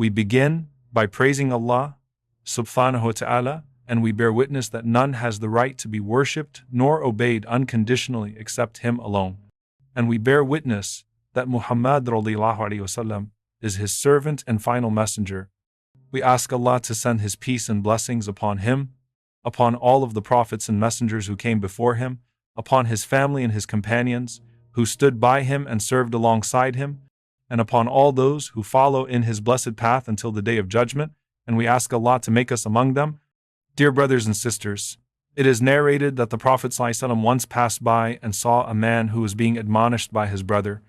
We begin by praising Allah subhanahu wa ta'ala, and we bear witness that none has the right to be worshipped nor obeyed unconditionally except Him alone. And we bear witness that Muhammad radiallahu alayhi wasallam is His servant and final messenger. We ask Allah to send His peace and blessings upon him, upon all of the prophets and messengers who came before him, upon his family and his companions, who stood by him and served alongside him, and upon all those who follow in his blessed path until the day of judgment, and we ask Allah to make us among them. Dear brothers and sisters, it is narrated that the Prophet ﷺ once passed by and saw a man who was being admonished by his brother.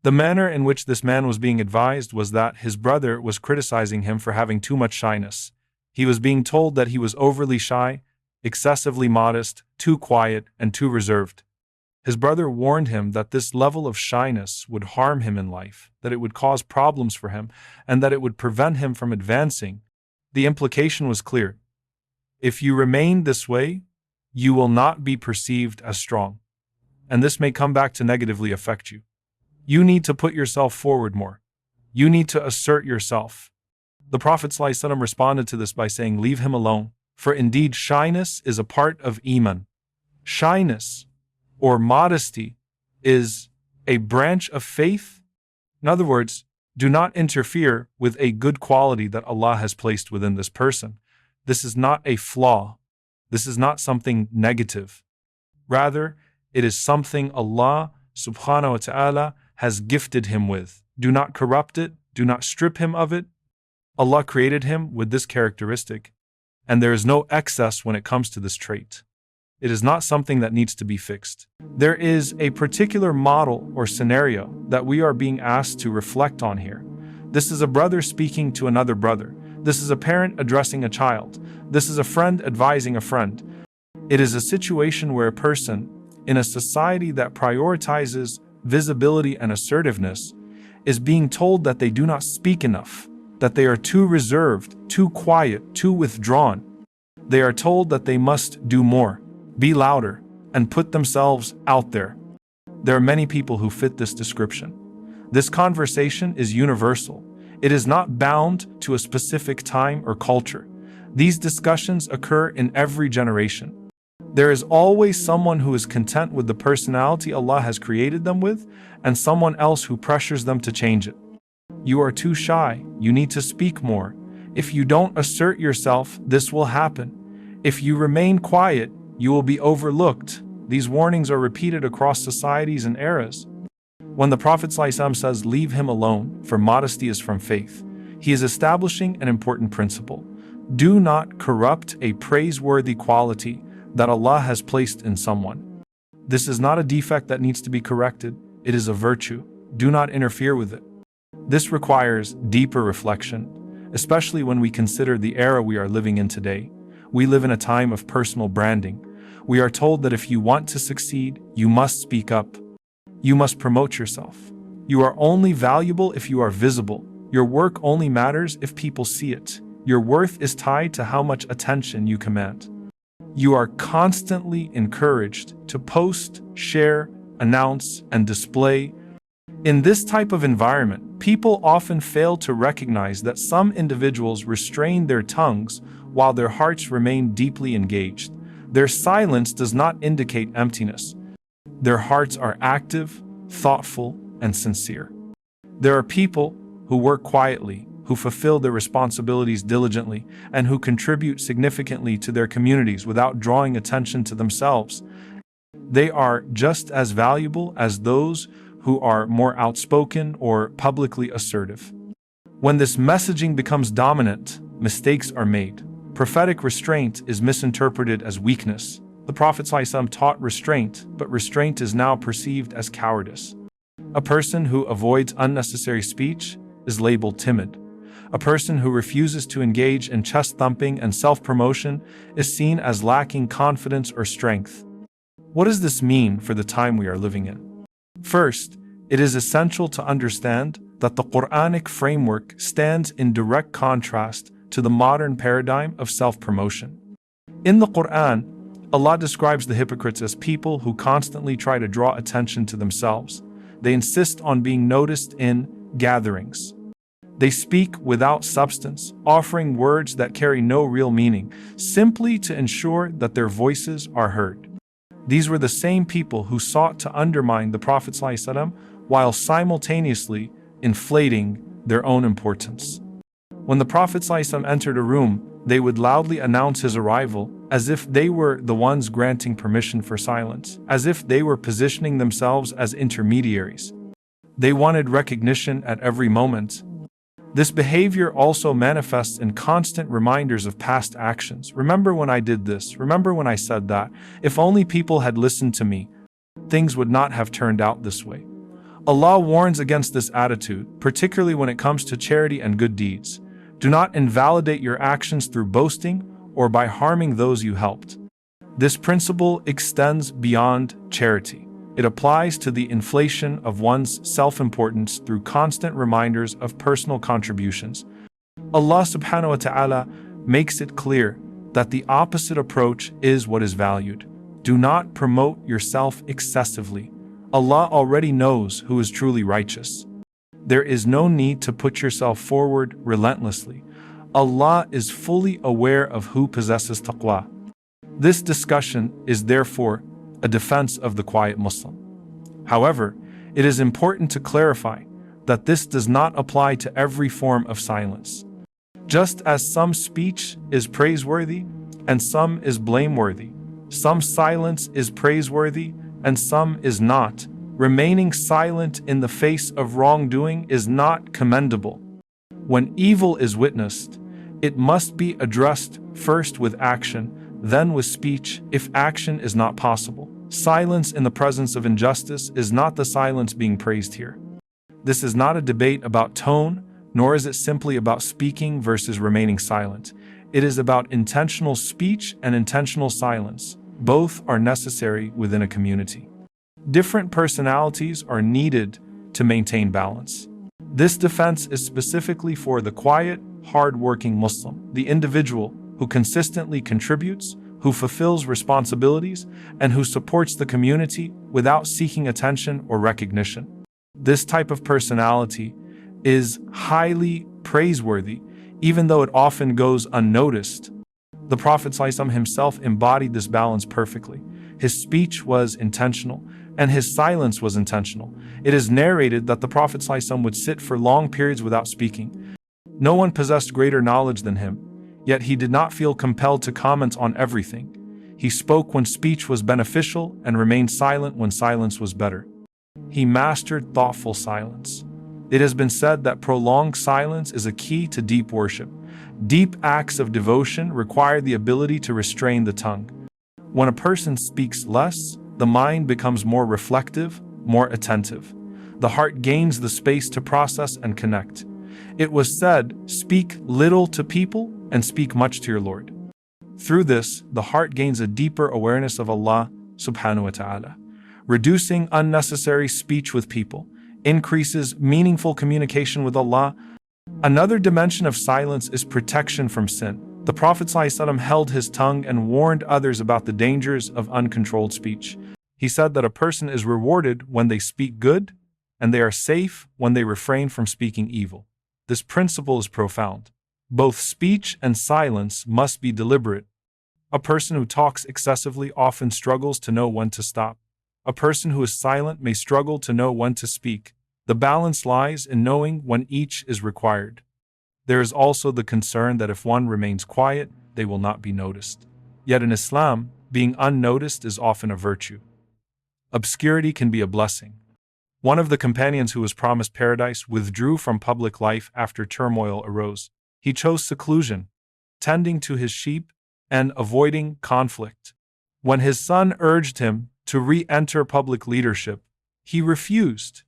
The manner in which this man was being advised was that his brother was criticizing him for having too much shyness. He was being told that he was overly shy, excessively modest, too quiet, and too reserved. His brother warned him that this level of shyness would harm him in life, that it would cause problems for him, and that it would prevent him from advancing. The implication was clear. If you remain this way, you will not be perceived as strong, and this may come back to negatively affect you. You need to put yourself forward more. You need to assert yourself. The Prophet ﷺ responded to this by saying, "Leave him alone, for indeed shyness is a part of Iman." Shyness, or modesty, is a branch of faith. In other words, do not interfere with a good quality that Allah has placed within this person. This is not a flaw. This is not something negative. Rather, it is something Allah subhanahu wa ta'ala has gifted him with. Do not corrupt it. Do not strip him of it. Allah created him with this characteristic, and there is no excess when it comes to this trait. It is not something that needs to be fixed. There is a particular model or scenario that we are being asked to reflect on here. This is a brother speaking to another brother. This is a parent addressing a child. This is a friend advising a friend. It is a situation where a person, in a society that prioritizes visibility and assertiveness, is being told that they do not speak enough, that they are too reserved, too quiet, too withdrawn. They are told that they must do more, be louder, and put themselves out there. There are many people who fit this description. This conversation is universal. It is not bound to a specific time or culture. These discussions occur in every generation. There is always someone who is content with the personality Allah has created them with, and someone else who pressures them to change it. You are too shy. You need to speak more. If you don't assert yourself, this will happen. If you remain quiet, you will be overlooked. These warnings are repeated across societies and eras. When the Prophet ﷺ says, "Leave him alone, for modesty is from faith," he is establishing an important principle. Do not corrupt a praiseworthy quality that Allah has placed in someone. This is not a defect that needs to be corrected. It is a virtue. Do not interfere with it. This requires deeper reflection, especially when we consider the era we are living in today. We live in a time of personal branding. We are told that if you want to succeed, you must speak up. You must promote yourself. You are only valuable if you are visible. Your work only matters if people see it. Your worth is tied to how much attention you command. You are constantly encouraged to post, share, announce, and display. In this type of environment, people often fail to recognize that some individuals restrain their tongues while their hearts remain deeply engaged. Their silence does not indicate emptiness. Their hearts are active, thoughtful, and sincere. There are people who work quietly, who fulfill their responsibilities diligently, and who contribute significantly to their communities without drawing attention to themselves. They are just as valuable as those who are more outspoken or publicly assertive. When this messaging becomes dominant, mistakes are made. Prophetic restraint is misinterpreted as weakness. The Prophet ﷺ taught restraint, but restraint is now perceived as cowardice. A person who avoids unnecessary speech is labeled timid. A person who refuses to engage in chest-thumping and self-promotion is seen as lacking confidence or strength. What does this mean for the time we are living in? First, it is essential to understand that the Qur'anic framework stands in direct contrast to the modern paradigm of self-promotion. In the Qur'an, Allah describes the hypocrites as people who constantly try to draw attention to themselves. They insist on being noticed in gatherings. They speak without substance, offering words that carry no real meaning, simply to ensure that their voices are heard. These were the same people who sought to undermine the Prophet ﷺ while simultaneously inflating their own importance. When the Prophet ﷺ entered a room, they would loudly announce his arrival as if they were the ones granting permission for silence, as if they were positioning themselves as intermediaries. They wanted recognition at every moment. This behavior also manifests in constant reminders of past actions. Remember when I did this? Remember when I said that? If only people had listened to me, things would not have turned out this way. Allah warns against this attitude, particularly when it comes to charity and good deeds. Do not invalidate your actions through boasting or by harming those you helped. This principle extends beyond charity. It applies to the inflation of one's self-importance through constant reminders of personal contributions. Allah subhanahu wa ta'ala makes it clear that the opposite approach is what is valued. Do not promote yourself excessively. Allah already knows who is truly righteous. There is no need to put yourself forward relentlessly. Allah is fully aware of who possesses taqwa. This discussion is therefore a defense of the quiet Muslim. However, it is important to clarify that this does not apply to every form of silence. Just as some speech is praiseworthy and some is blameworthy, some silence is praiseworthy and some is not. Remaining silent in the face of wrongdoing is not commendable. When evil is witnessed, it must be addressed first with action, then with speech if action is not possible. Silence in the presence of injustice is not the silence being praised here. This is not a debate about tone, nor is it simply about speaking versus remaining silent. It is about intentional speech and intentional silence. Both are necessary within a community. Different personalities are needed to maintain balance. This defense is specifically for the quiet, hardworking Muslim, the individual who consistently contributes, who fulfills responsibilities, and who supports the community without seeking attention or recognition. This type of personality is highly praiseworthy, even though it often goes unnoticed. The Prophet ﷺ himself embodied this balance perfectly. His speech was intentional, and his silence was intentional. It is narrated that the Prophet ﷺ would sit for long periods without speaking. No one possessed greater knowledge than him, yet he did not feel compelled to comment on everything. He spoke when speech was beneficial and remained silent when silence was better. He mastered thoughtful silence. It has been said that prolonged silence is a key to deep worship. Deep acts of devotion require the ability to restrain the tongue. When a person speaks less, the mind becomes more reflective, more attentive. The heart gains the space to process and connect. It was said, "Speak little to people and speak much to your Lord." Through this, the heart gains a deeper awareness of Allah subhanahu wa ta'ala. Reducing unnecessary speech with people increases meaningful communication with Allah. Another dimension of silence is protection from sin. The Prophet ﷺ held his tongue and warned others about the dangers of uncontrolled speech. He said that a person is rewarded when they speak good, and they are safe when they refrain from speaking evil. This principle is profound. Both speech and silence must be deliberate. A person who talks excessively often struggles to know when to stop. A person who is silent may struggle to know when to speak. The balance lies in knowing when each is required. There is also the concern that if one remains quiet, they will not be noticed. Yet in Islam, being unnoticed is often a virtue. Obscurity can be a blessing. One of the companions who was promised paradise withdrew from public life after turmoil arose. He chose seclusion, tending to his sheep and avoiding conflict. When his son urged him to re-enter public leadership, he refused.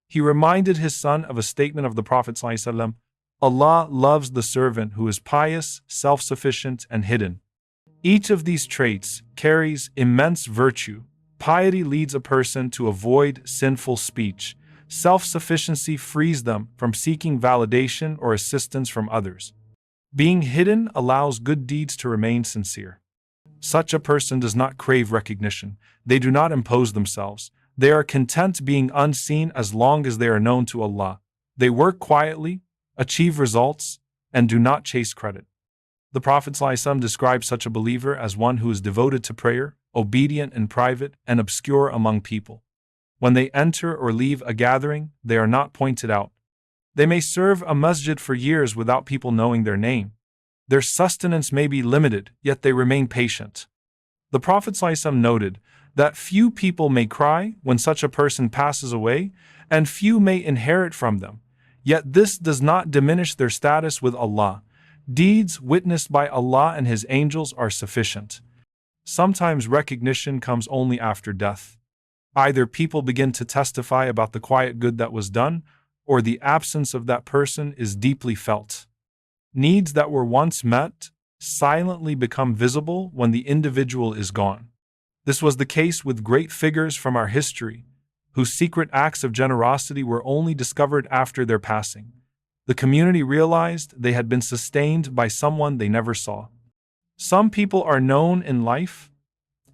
He reminded his son of a statement of the Prophet ﷺ, "Allah loves the servant who is pious, self-sufficient, and hidden." Each of these traits carries immense virtue. Piety leads a person to avoid sinful speech. Self-sufficiency frees them from seeking validation or assistance from others. Being hidden allows good deeds to remain sincere. Such a person does not crave recognition. They do not impose themselves. They are content being unseen as long as they are known to Allah. They work quietly, achieve results, and do not chase credit. The Prophet ﷺ describes such a believer as one who is devoted to prayer, obedient in private, and obscure among people. When they enter or leave a gathering, they are not pointed out. They may serve a masjid for years without people knowing their name. Their sustenance may be limited, yet they remain patient. The Prophet ﷺ noted that few people may cry when such a person passes away, and few may inherit from them. Yet this does not diminish their status with Allah. Deeds witnessed by Allah and His angels are sufficient. Sometimes recognition comes only after death. Either people begin to testify about the quiet good that was done, or the absence of that person is deeply felt. Needs that were once met silently become visible when the individual is gone. This was the case with great figures from our history, whose secret acts of generosity were only discovered after their passing. The community realized they had been sustained by someone they never saw. Some people are known in life,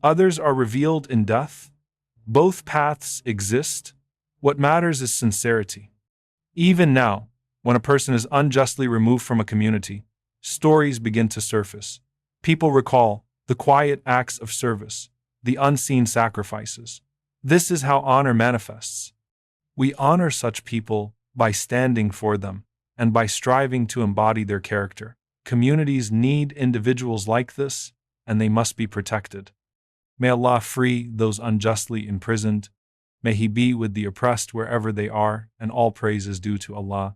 others are revealed in death. Both paths exist. What matters is sincerity. Even now, when a person is unjustly removed from a community, stories begin to surface. People recall the quiet acts of service, the unseen sacrifices. This is how honor manifests. We honor such people by standing for them and by striving to embody their character. Communities need individuals like this, and they must be protected. May Allah free those unjustly imprisoned. May He be with the oppressed wherever they are, and all praise is due to Allah.